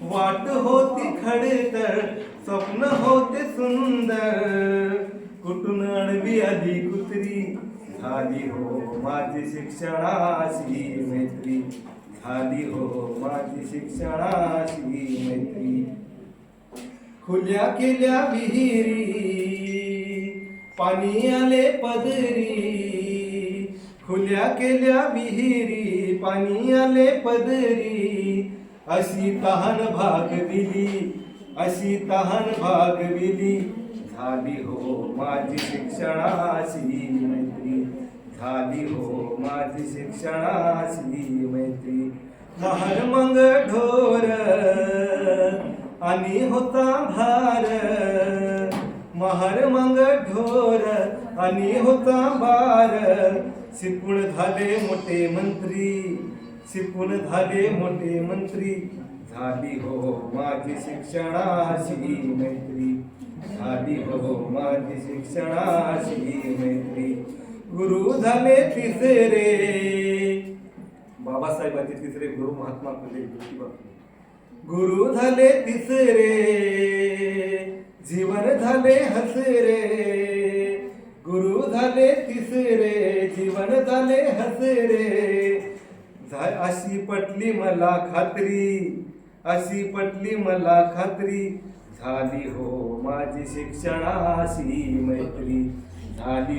वाट होती खडतर, स्वप्न होते सुंदर. कुठून अडवी आली कुत्री, झाली हो माझी शिक्षणाशी मैत्री. झाली हो माझी शिक्षणाशी मैत्री. खुल्या केल्या विहिरी, पाणी आले पदरी. खुल्या केल्या विहिरी, पाणी आले पदरी. अशी तहान भागविली, अशी तहान भागविली. झाली हो माझी शिक्षणाशी मैत्री. झाली हो माझी शिक्षणाशी मैत्री. महार मग ढोर आणि होता भार. महार मग ढोर आणि होता भार. शिकून झाले मोठे मंत्री, शिकून झाले मोठे मंत्री. झाली हो माझी शिक्षणाशी मैत्री. झाली हो माझी शिक्षणाशी मैत्री. गुरु झाले तिसरे, बाबासाहेबांचे तिसरे गुरु महात्मा फुले ज्योतिबा. गुरु झाले तिसरे, जीवन झाले हसरे. गुरु झाले तिसरे, जीवन झाले हसरे. अशी पटली मला खात्री, अशी पटली मला खात्री. झाली हो माझी शिक्षणाशी मैत्री. झाली